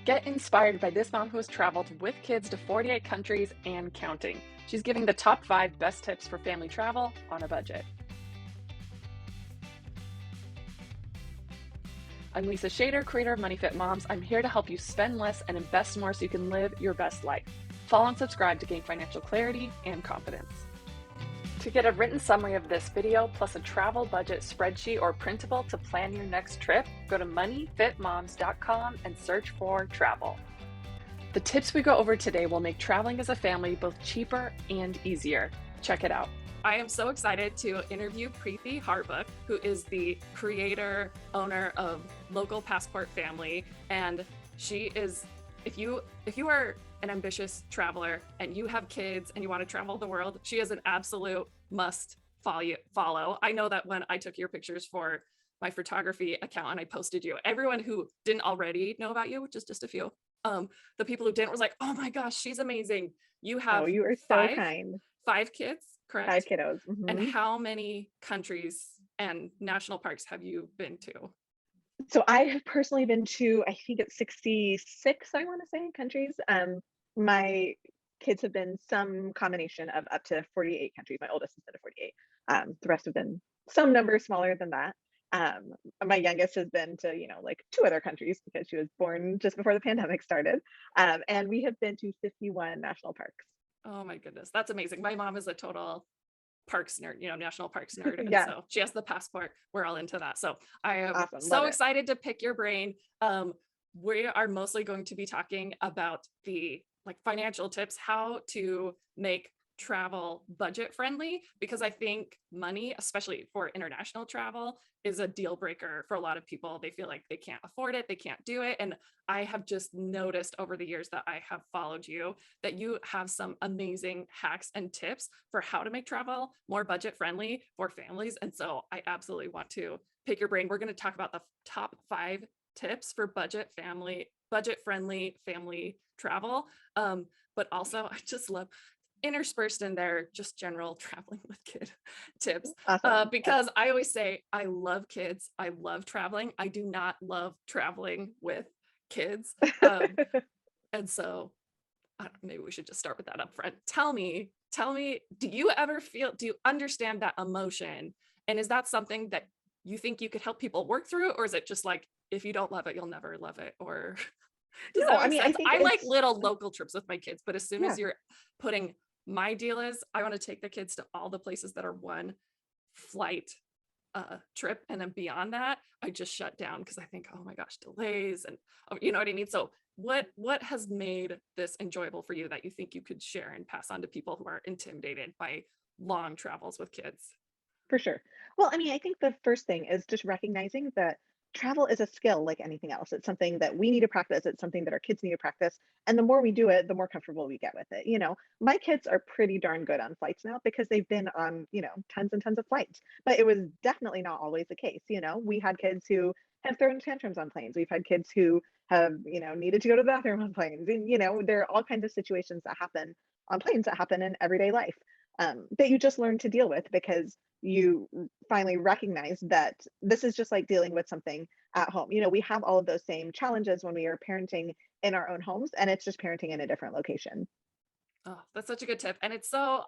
Get inspired by this mom who has traveled with kids to 48 countries and counting. She's giving the top 5 best tips for family travel on a budget. I'm Lisa Shader, creator of Money Fit Moms. I'm here to help you spend less and invest more so you can live your best life. Follow and subscribe to gain financial clarity and confidence. To get a written summary of this video, plus a travel budget spreadsheet or printable to plan your next trip, go to moneyfitmoms.com and search for travel. The tips we go over today will make traveling as a family both cheaper and easier. Check it out. I am so excited to interview Preethi Harbook, who is the creator, owner of Local Passport Family. And she is, if you are an ambitious traveler and you have kids and you want to travel the world, she is an absolute must follow. I know that when I took your pictures for my photography account and I posted you, everyone who didn't already know about you, which is just a few, the people who didn't was like, oh my gosh, she's amazing. You Oh, have you are so kind. five kids, 5 correct? kiddos. And Mhm. how many countries and national parks have you been to? So I have personally been to, I think it's 66, I wanna say, countries. My kids have been some combination of up to 48 countries. My oldest has been to 48. The rest have been some number smaller than that. Um, my youngest has been to, like 2 other countries because she was born just before the pandemic started. And we have been to 51 national parks. Oh my goodness, that's amazing. My mom is a total parks nerd, national parks nerd. And Yeah, so she has the passport. We're all into that. So I am awesome, love so it. excited to pick your brain. We are mostly going to be talking about the financial tips, how to make travel budget friendly, because I think money, especially for international travel, is a deal breaker for a lot of people. They feel like they can't afford it, they can't do it. And I have just noticed over the years that I have followed you that you have some amazing hacks and tips for how to make travel more budget friendly for families. And so I absolutely want to pick your brain. We're going to talk about the top 5 tips for budget friendly family travel. But also I just love interspersed in there just general traveling with kid tips, Awesome. Yes. because I always say I love kids, I love traveling, I do not love traveling with kids. And so maybe we should just start with that up front. Tell me, do you understand that emotion? And is that something that you think you could help people work through? Or is it just like, if you don't love it, you'll never love it? Or does No, that I make mean, I sense? think I like it's little local trips with my kids, but as soon yeah. as you're putting my deal is, I want to take the kids to all the places that are one flight trip. And then beyond that, I just shut down because I think, oh my gosh, delays and you know what I mean? So what has made this enjoyable for you that you think you could share and pass on to people who are intimidated by long travels with kids? For sure. Well, I mean, I think the first thing is just recognizing that travel is a skill like anything else. It's something that we need to practice. It's something that our kids need to practice. And the more we do it, the more comfortable we get with it. My kids are pretty darn good on flights now because they've been on, tons and tons of flights. But it was definitely not always the case. We had kids who have thrown tantrums on planes. We've had kids who have, needed to go to the bathroom on planes. And, there are all kinds of situations that happen on planes that happen in everyday life that you just learn to deal with because you finally recognize that this is just like dealing with something at home. We have all of those same challenges when we are parenting in our own homes, and it's just parenting in a different location. Oh, that's such a good tip. And it's so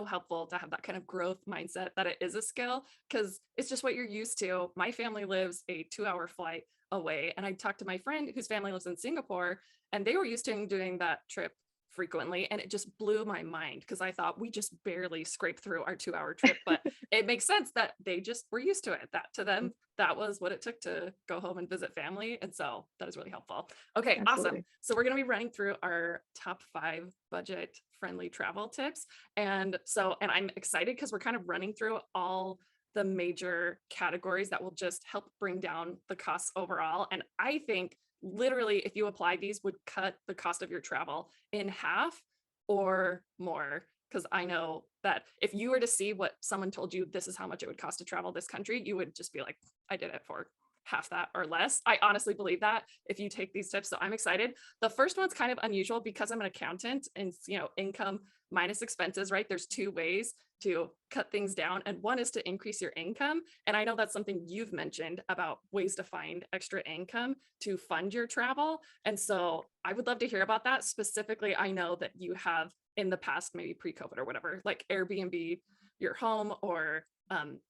helpful to have that kind of growth mindset that it is a skill because it's just what you're used to. My family lives a 2-hour flight away. And I talked to my friend whose family lives in Singapore, and they were used to doing that trip frequently. And it just blew my mind because I thought we just barely scraped through our 2-hour trip. But it makes sense that they just were used to it. That to them, that was what it took to go home and visit family. And so that is really helpful. Okay, awesome. Absolutely. So we're going to be running through our top 5 budget friendly travel tips. And I'm excited because we're kind of running through all the major categories that will just help bring down the costs overall. And I think literally, if you apply these, would cut the cost of your travel in half or more. Because I know that if you were to see what someone told you, this is how much it would cost to travel this country, you would just be like, I did it for half that or less. I honestly believe that if you take these tips. So I'm excited. The first one's kind of unusual because I'm an accountant and, income minus expenses, right? There's two ways to cut things down. And one is to increase your income. And I know that's something you've mentioned about ways to find extra income to fund your travel. And so I would love to hear about that. Specifically, I know that you have in the past, maybe pre-COVID or whatever, like Airbnb your home or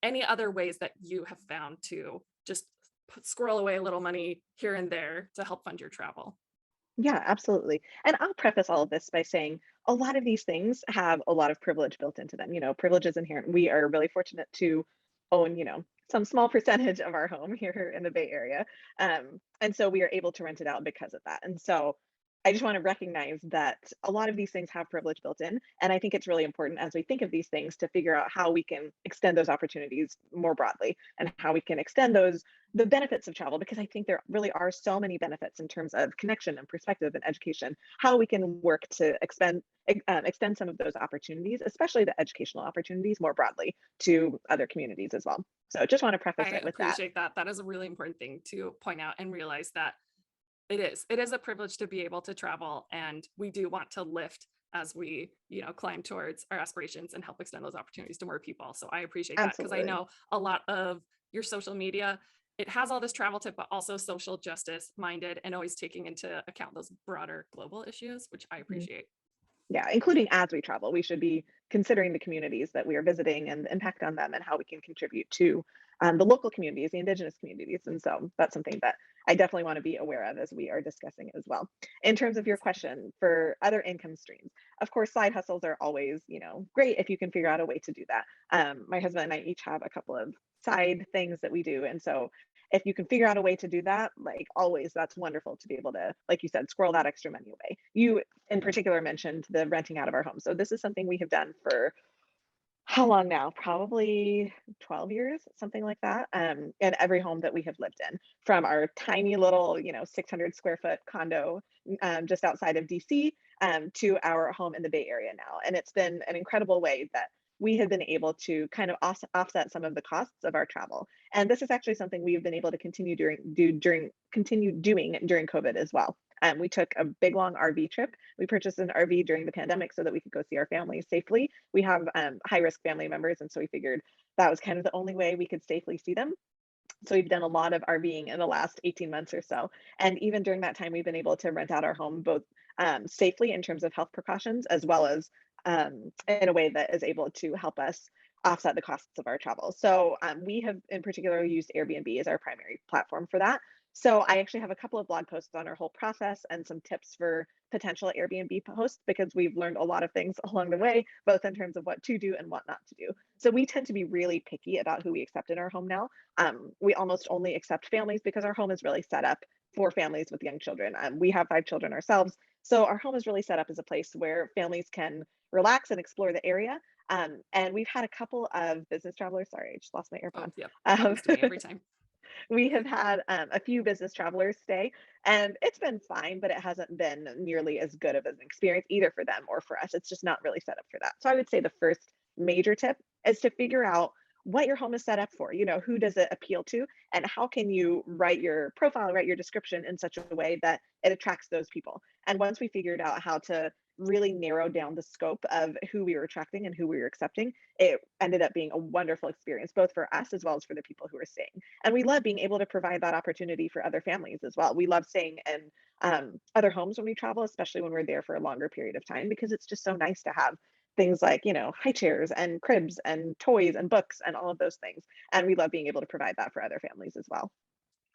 any other ways that you have found to just squirrel away a little money here and there to help fund your travel. Yeah, absolutely. And I'll preface all of this by saying a lot of these things have a lot of privilege built into them. Privilege is inherent. We are really fortunate to own, some small percentage of our home here in the Bay Area. And so we are able to rent it out because of that. And so I just want to recognize that a lot of these things have privilege built in. And I think it's really important as we think of these things to figure out how we can extend those opportunities more broadly and how we can extend the benefits of travel, because I think there really are so many benefits in terms of connection and perspective and education, how we can work to extend some of those opportunities, especially the educational opportunities more broadly to other communities as well. So just want to preface I it with that. appreciate that. That is a really important thing to point out and realize that it is a privilege to be able to travel, and we do want to lift as we, climb towards our aspirations and help extend those opportunities to more people. So I appreciate that because I Absolutely. know a lot of your social media, it has all this travel tip, but also social justice minded and always taking into account those broader global issues, which I Mhm. appreciate. Yeah, including as we travel, we should be considering the communities that we are visiting and the impact on them and how we can contribute to the local communities, the indigenous communities. And so that's something that I definitely want to be aware of as we are discussing as well. In terms of your question for other income streams, of course, side hustles are always, great if you can figure out a way to do that. My husband and I each have a couple of side things that we do. And so if you can figure out a way to do that, like always, that's wonderful to be able to, like you said, squirrel that extra money away. You in particular mentioned the renting out of our home. So this is something we have done for how long now? Probably 12 years, something like that. In every home that we have lived in, from our tiny little, 600 square foot condo just outside of DC to our home in the Bay Area now. And it's been an incredible way that we have been able to kind of offset some of the costs of our travel. And this is actually something we've been able to continue doing during COVID as well. We took a big long RV trip. We purchased an RV during the pandemic so that we could go see our families safely. We have high risk family members, and so we figured that was kind of the only way we could safely see them. So we've done a lot of RVing in the last 18 months or so. And even during that time, we've been able to rent out our home both safely in terms of health precautions, as well as in a way that is able to help us offset the costs of our travel. So we have in particular used Airbnb as our primary platform for that. So I actually have a couple of blog posts on our whole process and some tips for potential Airbnb hosts, because we've learned a lot of things along the way, both in terms of what to do and what not to do. So we tend to be really picky about who we accept in our home now. We almost only accept families because our home is really set up for families with young children. We have 5 children ourselves, so our home is really set up as a place where families can relax and explore the area. And we've had a couple of business travelers. Sorry, I just lost my Oh, AirPod. yep. Um, Happens to me every time. we have had a few business travelers stay, and it's been fine, but it hasn't been nearly as good of an experience either for them or for us. It's just not really set up for that. So I would say the first major tip is to figure out what your home is set up for. Who does it appeal to, and how can you write your profile, write your description in such a way that it attracts those people. And once we figured out how to really narrow down the scope of who we were attracting and who we were accepting, it ended up being a wonderful experience, both for us as well as for the people who are staying. And we love being able to provide that opportunity for other families as well. We love staying in other homes when we travel, especially when we're there for a longer period of time, because it's just so nice to have things like, high chairs and cribs and toys and books and all of those things. And we love being able to provide that for other families as well.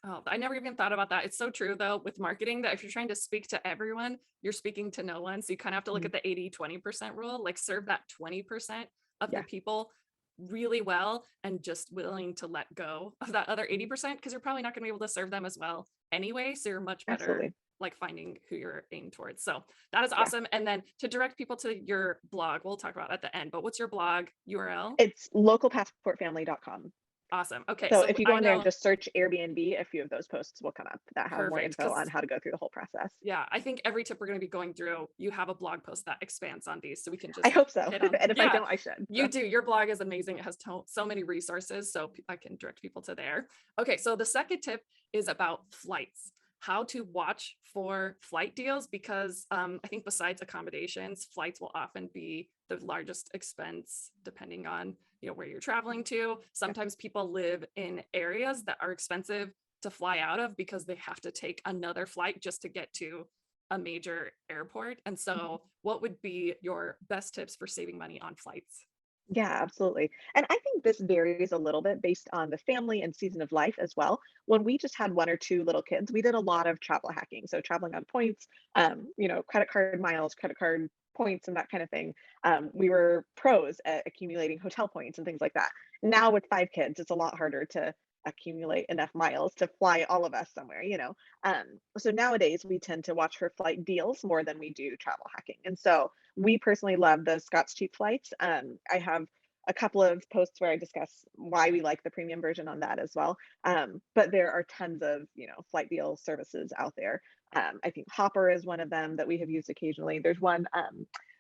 Oh, I never even thought about that. It's so true though with marketing that if you're trying to speak to everyone, you're speaking to no one. So you kind of have to look Mhm. at the 80-20% rule, like serve that 20% of the Yeah, people really well and just willing to let go of that other mhm, 80% because you're probably not going to be able to serve them as well anyway. So you're much better absolutely. like finding who you're aimed towards. So that is Yeah. awesome. And then to direct people to your blog, we'll talk about at the end, but what's your blog URL? It's localpassportfamily.com. Awesome. Okay, So so if you go I in there and know. just search Airbnb, a few of those posts will come up that have more Perfect, info on because how to go through the whole process. yeah, I think every tip we're gonna be going through, you have a blog post that expands on these, so we can I just hope so. hit on And if I yeah, don't, I should. you So do. Your blog is amazing. It has so many resources, so I can direct people to there. Okay, so the second tip is about flights. How to watch for flight deals because I think besides accommodations, flights will often be the largest expense depending on where you're traveling to. yeah. Sometimes people live in areas that are expensive to fly out of because they have to take another flight just to get to a major airport. And Mhm. so, what would be your best tips for saving money on flights? Yeah, absolutely. And I think this varies a little bit based on the family and season of life as well. When we just had one or two little kids, we did a lot of travel hacking. So traveling on points, credit card miles, credit card points, and that kind of thing. We were pros at accumulating hotel points and things like that. Now with five kids, it's a lot harder to accumulate enough miles to fly all of us somewhere. So nowadays we tend to watch for flight deals more than we do travel hacking. And so we personally love the Scott's Cheap Flights. I have a couple of posts where I discuss why we like the premium version on that as well. But there are tons of flight deal services out there. I think Hopper is one of them that we have used occasionally. There's one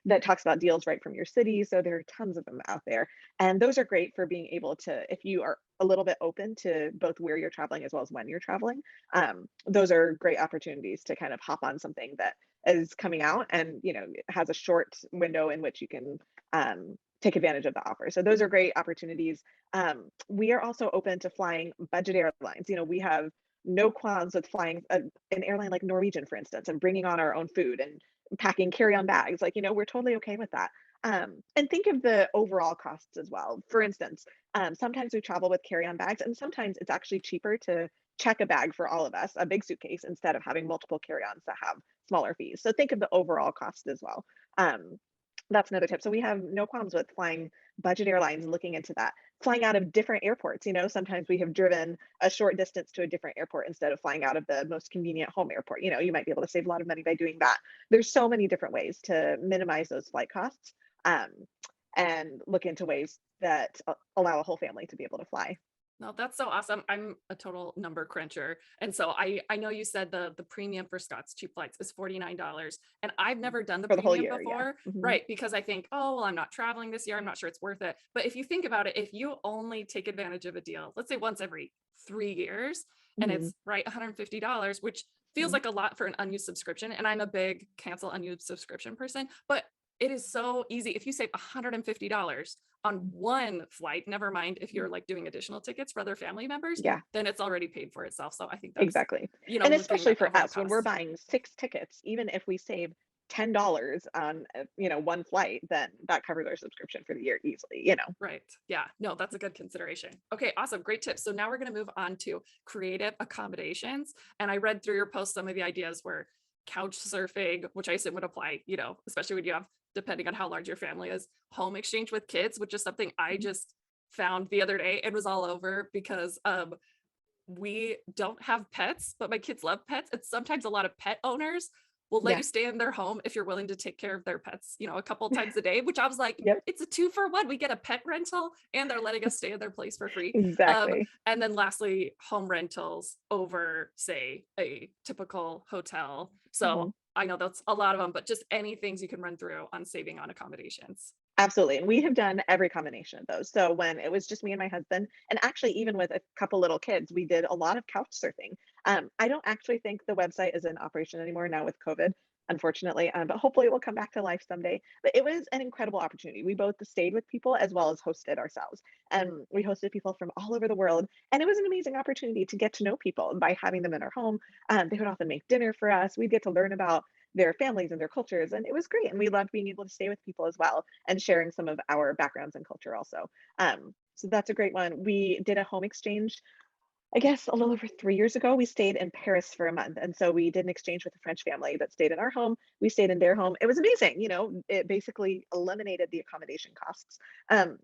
that talks about deals right from your city. So there are tons of them out there. And those are great for being able to, if you are a little bit open to both where you're traveling as well as when you're traveling, those are great opportunities to kind of hop on something that is coming out and it has a short window in which you can take advantage of the offer. So those are great opportunities. We are also open to flying budget airlines. We have no qualms with flying an airline like Norwegian, for instance, and bringing on our own food and packing carry-on bags. Like, we're totally okay with that. And think of the overall costs as well. For instance, sometimes we travel with carry-on bags, and sometimes it's actually cheaper to check a bag for all of us, a big suitcase, instead of having multiple carry-ons that have smaller fees. So think of the overall cost as well. Um, that's another tip. So we have no qualms with flying budget airlines, looking into that. Flying out of different airports. Sometimes we have driven a short distance to a different airport instead of flying out of the most convenient home airport. You might be able to save a lot of money by doing that. There's so many different ways to minimize those flight costs, um, and look into ways that allow a whole family to be able to fly No, that's so awesome. I'm a total number cruncher. And so I know you said the premium for Scott's Cheap Flights is $49. And I've never done the for the whole premium year. Yeah. before, Hmm. right? Because I think, oh, well, I'm not traveling this year. I'm not sure it's worth it. But if you think about it, if you only take advantage of a deal, let's say once every 3 years, and Hmm. it's right $150, which feels Hmm. like a lot for an unused subscription. And I'm a big cancel unused subscription person, but it is so easy. If you save $150 on one flight, never mind if you're like doing additional tickets for other family members, Yeah. then it's already paid for itself. So I think that's, Exactly. And looking especially at the for overall us, when we're cost. buying 6 tickets, even if we save $10 on, one flight, then that covers our subscription for the year easily. Right. Yeah. No, that's a good consideration. Okay. Awesome. Great tips. So now we're going to move on to creative accommodations. And I read through your post some of the ideas were couch surfing, which I assume would apply, especially when you have, depending on how large your family is, home exchange with kids, which is something I Mhm. just found the other day. It was all over because we don't have pets, but my kids love pets. And sometimes a lot of pet owners will let Yeah. you stay in their home if you're willing to take care of their pets, a couple times a day, which I was like, Yep. it's a two for one. We get a pet rental and they're letting us stay in their place for free. Exactly. And then lastly, home rentals over, say, a typical hotel. So Mhm. I know that's a lot of them, but just any things you can run through on saving on accommodations. Absolutely, and we have done every combination of those. So when it was just me and my husband, and actually even with a couple little kids, we did a lot of couch surfing. I don't actually think the website is in operation anymore now with COVID, unfortunately, but hopefully it will come back to life someday. But it was an incredible opportunity. We both stayed with people as well as hosted ourselves, and we hosted people from all over the world, and it was an amazing opportunity to get to know people by having them in our home. They would often make dinner for us. We'd get to learn about their families and their cultures, and it was great. And we loved being able to stay with people as well and sharing some of our backgrounds and culture also. So that's a great one. We did a home exchange, I guess, a little over 3 years ago. We stayed in Paris for a month. And so we did an exchange with a French family that stayed in our home. We stayed in their home. It was amazing. It basically eliminated the accommodation costs.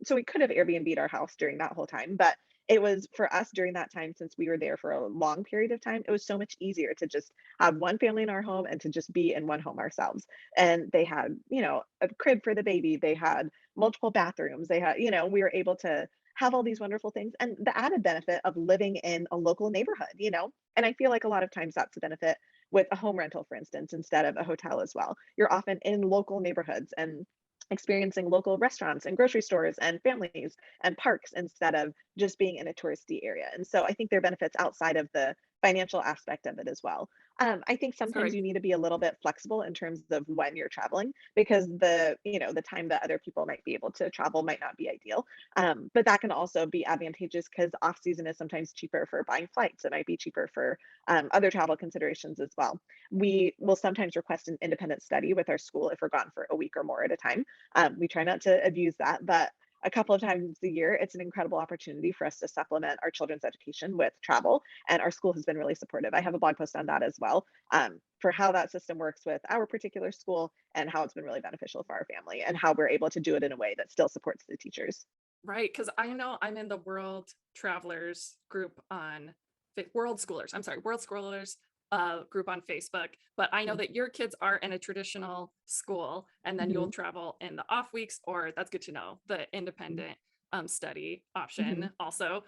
So we could have Airbnb'd our house during that whole time, but it was for us during that time, since we were there for a long period of time, it was so much easier to just have one family in our home and to just be in one home ourselves. And they had, a crib for the baby. They had multiple bathrooms. They had, we were able to have all these wonderful things, and the added benefit of living in a local neighborhood, And I feel like a lot of times that's a benefit with a home rental, for instance, instead of a hotel as well. You're often in local neighborhoods and experiencing local restaurants and grocery stores and families and parks instead of just being in a touristy area. And so I think there are benefits outside of the financial aspect of it as well. I think sometimes Sorry. you need to be a little bit flexible in terms of when you're traveling because the time that other people might be able to travel might not be ideal. But that can also be advantageous because off season is sometimes cheaper for buying flights. It might be cheaper for other travel considerations as well. We will sometimes request an independent study with our school if we're gone for a week or more at a time. We try not to abuse that, but a couple of times a year, it's an incredible opportunity for us to supplement our children's education with travel. And our school has been really supportive. I have a blog post on that as well, for how that system works with our particular school and how it's been really beneficial for our family and how we're able to do it in a way that still supports the teachers. Right, because I know I'm in the World Travelers group on World Schoolers. I'm sorry, World Schoolers group on Facebook. But I know Mm-hmm. that your kids are in a traditional school, and then you'll travel in the off weeks, or that's good to know. The independent study Hmm. option also.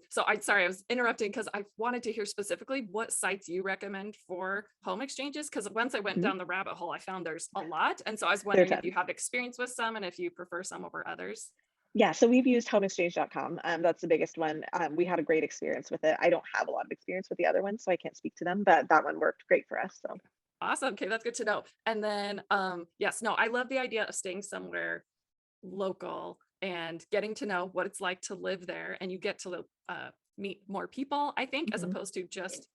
So I'm sorry, I was interrupting because I wanted to hear specifically what sites you recommend for home exchanges. Because once I went Hmm. down the rabbit hole, I found there's a lot, and so I was There are wondering if you tons. have experience with some and if you prefer some over others. Yeah, so we've used homeexchange.com. That's the biggest one. We had a great experience with it. I don't have a lot of experience with the other ones, so I can't speak to them, but that one worked great for us. So, Awesome. Okay, that's good to know. And then, yes, no, I love the idea of staying somewhere local and getting to know what it's like to live there, and you get to meet more people, I think, as mhm, opposed to just,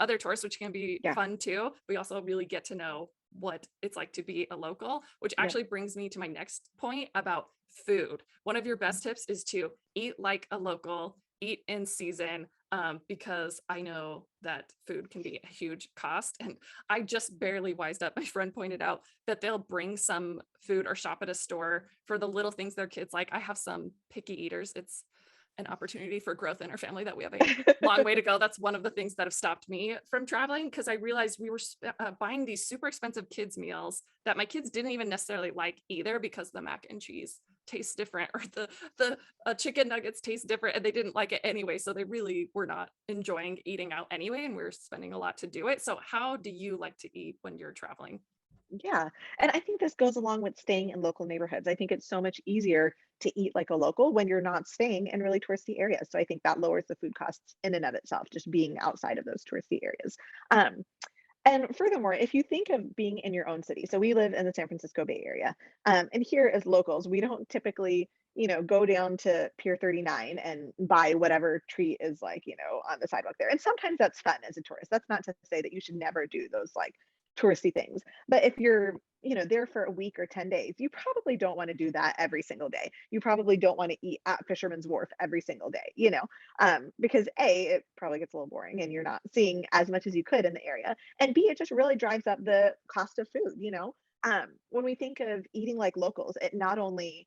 other tourists, which can be yeah, fun too. We also really get to know what it's like to be a local, which yep. actually brings me to my next point about food. One of your best tips is to eat like a local, eat in season, because I know that food can be a huge cost. And I just barely wised up. My friend pointed out that they'll bring some food or shop at a store for the little things their kids like. I have some picky eaters. It's an opportunity for growth in our family that we have a long way to go. That's one of the things that have stopped me from traveling because I realized we were buying these super expensive kids meals that my kids didn't even necessarily like either because the mac and cheese tastes different or the chicken nuggets taste different and they didn't like it anyway, so they really were not enjoying eating out anyway, and we are spending a lot to do it. So how do you like to eat when you're traveling? Yeah, and I think this goes along with staying in local neighborhoods. I think it's so much easier to eat like a local when you're not staying in really touristy areas. So I think that lowers the food costs in and of itself, just being outside of those touristy areas. Um, And furthermore, if you think of being in your own city, so we live in the San Francisco Bay Area, and here as locals, we don't typically, go down to Pier 39 and buy whatever treat is like, on the sidewalk there. And sometimes that's fun as a tourist. That's not to say that you should never do those like touristy things. But if you're, there for a week or 10 days, you probably don't want to do that every single day. You probably don't want to eat at Fisherman's Wharf every single day, because A, it probably gets a little boring and you're not seeing as much as you could in the area, and B, it just really drives up the cost of food. When we think of eating like locals, it not only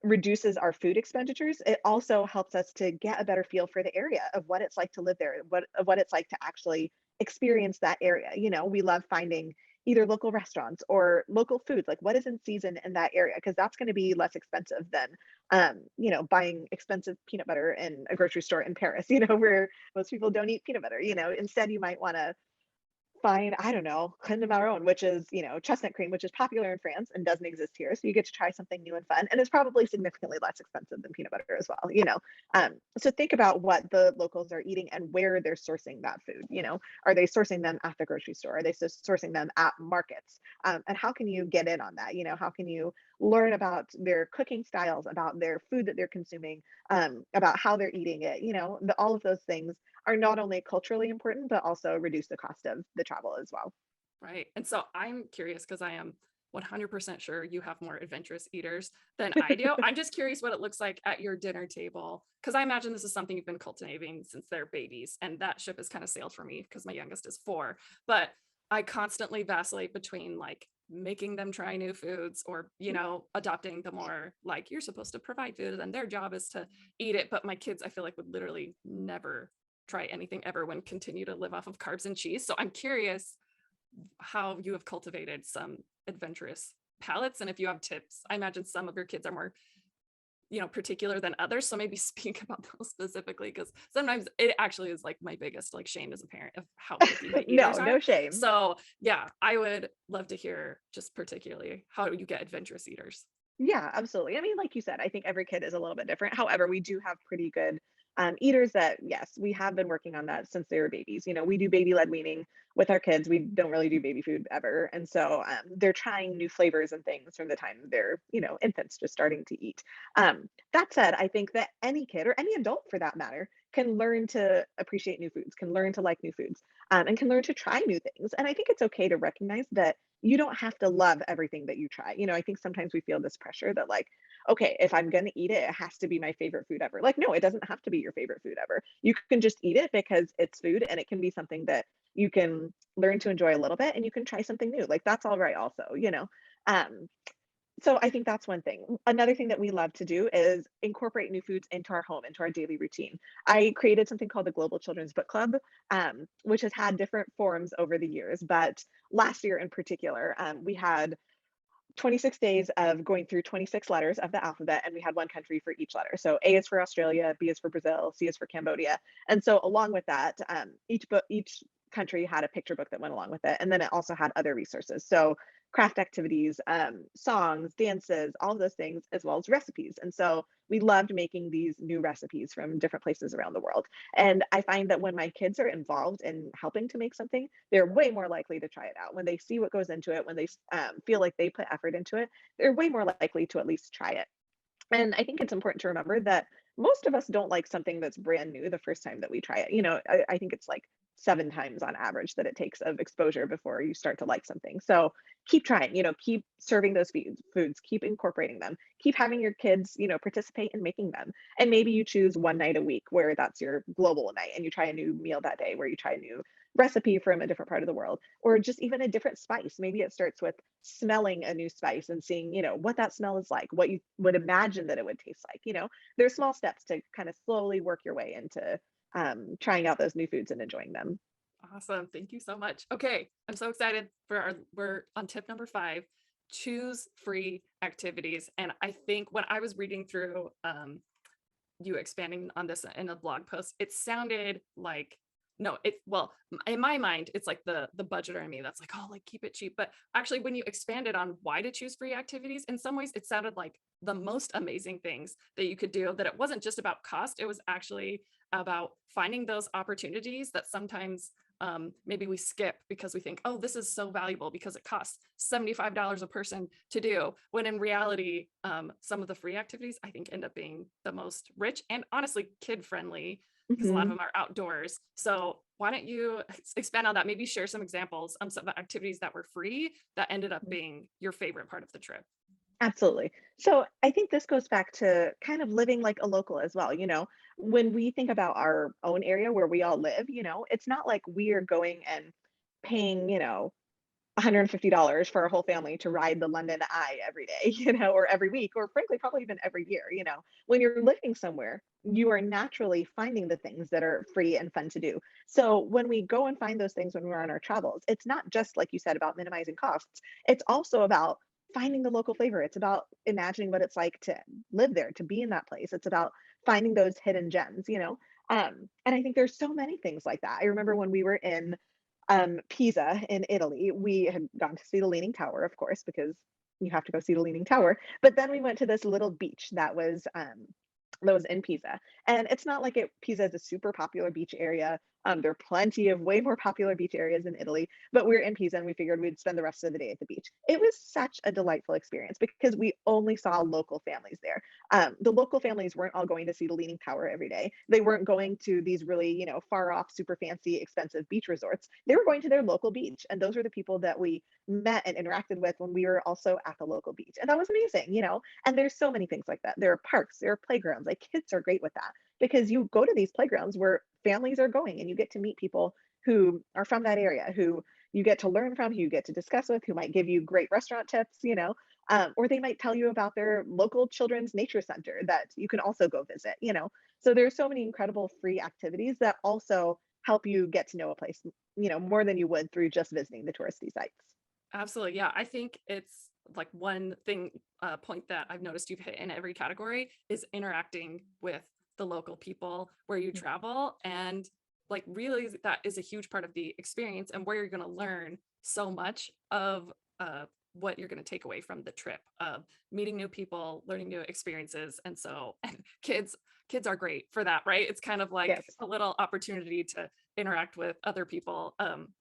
reduces our food expenditures, it also helps us to get a better feel for the area of what it's like to live there, what it's like to actually experience that area. We love finding either local restaurants or local foods, like what is in season in that area, because that's going to be less expensive than buying expensive peanut butter in a grocery store in Paris, where most people don't eat peanut butter. Instead you might want to find, I don't know, crème de marron, which is, chestnut cream, which is popular in France and doesn't exist here. So you get to try something new and fun. And it's probably significantly less expensive than peanut butter as well. So think about what the locals are eating and where they're sourcing that food. Are they sourcing them at the grocery store? Are they sourcing them at markets? And how can you get in on that? How can you learn about their cooking styles, about their food that they're consuming, about how they're eating it? All of those things are not only culturally important, but also reduce the cost of the travel as well. Right. And so I'm curious because I am 100% sure you have more adventurous eaters than I do. I'm just curious what it looks like at your dinner table because I imagine this is something you've been cultivating since they're babies. And that ship has kind of sailed for me because my youngest is 4. But I constantly vacillate between like making them try new foods or, adopting the more like you're supposed to provide food and their job is to eat it. But my kids, I feel like would literally never try anything ever when continue to live off of carbs and cheese. So I'm curious how you have cultivated some adventurous palates and if you have tips. I imagine some of your kids are more, particular than others. So maybe speak about those specifically, because sometimes it actually is like my biggest like shame as a parent of how picky my No, eaters no are. shame. So yeah, I would love to hear just particularly how you get adventurous eaters. Yeah, absolutely. I mean, like you said, I think every kid is a little bit different. However, we do have pretty good eaters that, yes, we have been working on that since they were babies. We do baby led weaning with our kids. We don't really do baby food ever. And so they're trying new flavors and things from the time they're, infants just starting to eat. That said, I think that any kid or any adult for that matter can learn to appreciate new foods, can learn to like new foods, and can learn to try new things. And I think it's okay to recognize that you don't have to love everything that you try. I think sometimes we feel this pressure that, like, okay, if I'm going to eat it, it has to be my favorite food ever. Like, no, it doesn't have to be your favorite food ever. You can just eat it because it's food and it can be something that you can learn to enjoy a little bit and you can try something new. Like, that's all right, also. Um, so I think that's one thing. Another thing that we love to do is incorporate new foods into our home, into our daily routine. I created something called the Global Children's Book Club, which has had different forms over the years. But last year in particular, we had 26 days of going through 26 letters of the alphabet, and we had one country for each letter. So A is for Australia, B is for Brazil, C is for Cambodia. And so along with that, each country had a picture book that went along with it, and then it also had other resources. So craft activities, songs, dances, all of those things, as well as recipes. And so we loved making these new recipes from different places around the world. And I find that when my kids are involved in helping to make something, they're way more likely to try it out. When they see what goes into it, when they feel like they put effort into it, they're way more likely to at least try it. And I think it's important to remember that most of us don't like something that's brand new the first time that we try it. I think it's like 7 times on average that it takes of exposure before you start to like something. So keep trying, keep serving those foods, keep incorporating them, keep having your kids, participate in making them. And maybe you choose one night a week where that's your global night and you try a new meal that day, where you try a new recipe from a different part of the world, or just even a different spice. Maybe it starts with smelling a new spice and seeing, what that smell is like, what you would imagine that it would taste like. There's small steps to kind of slowly work your way into trying out those new foods and enjoying them. Awesome. Thank you so much. Okay. I'm so excited for we're on tip number 5, choose free activities. And I think when I was reading through you expanding on this in a blog post, it sounded like no, in my mind, it's like the budgeter in me that's like, oh, like keep it cheap. But actually, when you expanded on why to choose free activities, in some ways, it sounded like the most amazing things that you could do. That it wasn't just about cost; it was actually about finding those opportunities that sometimes maybe we skip because we think, oh, this is so valuable because it costs $75 a person to do. When in reality, some of the free activities I think end up being the most rich and honestly kid friendly because a lot of Mhm. them are outdoors. So why don't you expand on that? Maybe share some examples of some activities that were free that ended up being your favorite part of the trip. Absolutely. So I think this goes back to kind of living like a local as well. When we think about our own area where we all live, it's not like we are going and paying, $150 for a whole family to ride the London Eye every day, or every week, or frankly, probably even every year. When you're living somewhere, you are naturally finding the things that are free and fun to do. So when we go and find those things when we're on our travels, it's not just like you said about minimizing costs. It's also about finding the local flavor. It's about imagining what it's like to live there, to be in that place. It's about finding those hidden gems. And I think there's so many things like that. I remember when we were in Pisa in Italy. We had gone to see the Leaning Tower, of course, because you have to go see the Leaning Tower. But then we went to this little beach that was in Pisa, and it's not like Pisa is a super popular beach area. There are plenty of way more popular beach areas in Italy, but we were in Pisa and we figured we'd spend the rest of the day at the beach. It was such a delightful experience because we only saw local families there. The local families weren't all going to see the Leaning Tower every day. They weren't going to these really, far off, super fancy, expensive beach resorts. They were going to their local beach. And those were the people that we met and interacted with when we were also at the local beach. And that was amazing. And there's so many things like that. There are parks, there are playgrounds. Like kids are great with that because you go to these playgrounds where families are going and you get to meet people who are from that area, who you get to learn from, who you get to discuss with, who might give you great restaurant tips, or they might tell you about their local children's nature center that you can also go visit. So there's so many incredible free activities that also help you get to know a place, more than you would through just visiting the touristy sites. Absolutely. Yeah. I think it's like one thing, point that I've noticed you've hit in every category is interacting with the local people where you Mm. travel. And like, really, that is a huge part of the experience and where you're going to learn so much of what you're going to take away from the trip of meeting new people, learning new experiences. And so, and kids are great for that, right? It's kind of like Yes, a little opportunity to interact with other people.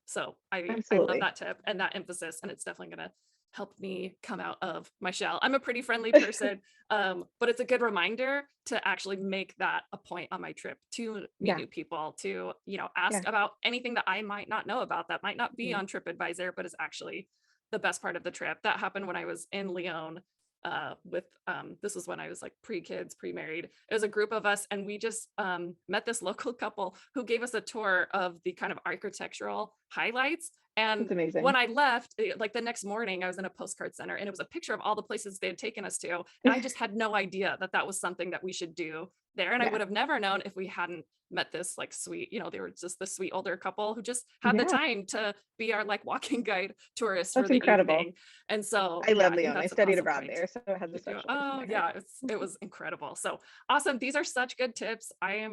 So I love absolutely. that tip and that emphasis, and it's definitely gonna help me come out of my shell. I'm a pretty friendly person, but it's a good reminder to actually make that a point on my trip to meet Yeah, new people, to yeah. ask about anything that I might not know about that might not be Mhm. on TripAdvisor, but is actually the best part of the trip. That happened when I was in Lyon. With this was when I was like pre-kids, pre-married. It was a group of us, and we just met this local couple who gave us a tour of the kind of architectural highlights. And That's amazing. when I left, like the next morning, I was in a postcard center, and it was a picture of all the places they had taken us to. And I just had no idea that that was something that we should do there. And I Yeah, would have never known if we hadn't met this like sweet, they were just the sweet older couple who just had the yeah. time to be our like walking guide tourists for That's the incredible. evening. And so, I yeah, love I think Lyon. I that's an studied awesome abroad point. there, so it has a Did you? special place in Oh my heart. yeah, it was incredible. So awesome. These are such good tips. I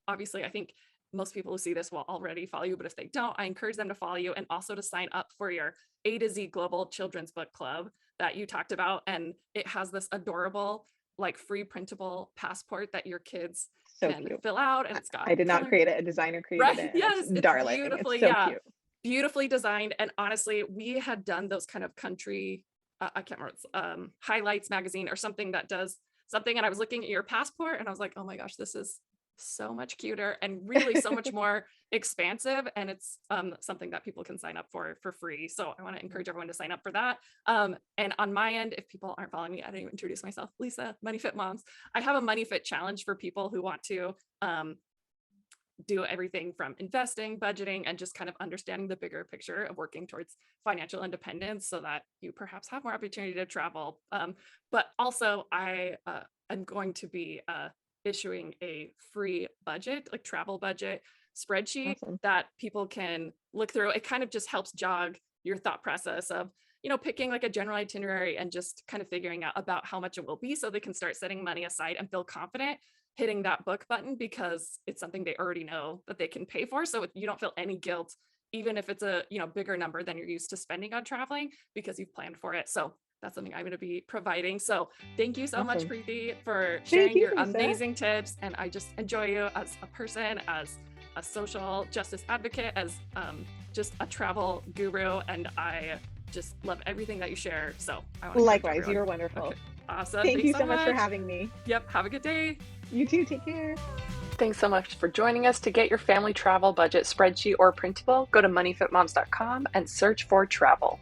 obviously I think most people who see this will already follow you, but if they don't, I encourage them to follow you and also to sign up for your A to Z Global Children's Book Club that you talked about. And it has this adorable, like free printable passport that your kids So can cute. fill out, and I it's got I did not color. create it. A designer Right. created it, and it's Yes, it's darling. It's beautifully, so yeah, cute. beautifully designed. And honestly, we had done those kind of country, I can't remember, it's, highlights magazine or something that does something. And I was looking at your passport and I was like, oh my gosh, this is so much cuter and really so much more expansive. And it's something that people can sign up for free. So I want to encourage everyone to sign up for that. And on my end, if people aren't following me, I didn't even introduce myself. Lisa, Money Fit Moms. I have a Money Fit challenge for people who want to um, do everything from investing, budgeting, and just kind of understanding the bigger picture of working towards financial independence so that you perhaps have more opportunity to travel. But also, I am going to be issuing a free budget, like travel budget spreadsheet Awesome. that people can look through. It kind of just helps jog your thought process of picking like a general itinerary and just kind of figuring out about how much it will be so they can start setting money aside and feel confident hitting that book button because it's something they already know that they can pay for. So you don't feel any guilt, even if it's a bigger number than you're used to spending on traveling because you've planned for it. So that's something I'm going to be providing. So thank you so much, Awesome. Preethi, for Thank sharing you, your Lisa. amazing tips. And I just enjoy you as a person, as a social justice advocate, as just a travel guru. And I just love everything that you share. So I want to encourage Likewise, everyone. you're wonderful. Okay. Awesome. Thank Thanks you so so much for much. having me. Yep. Have a good day. You too. Take care. Thanks so much for joining us. To get your family travel budget spreadsheet or printable, go to moneyfitmoms.com and search for travel.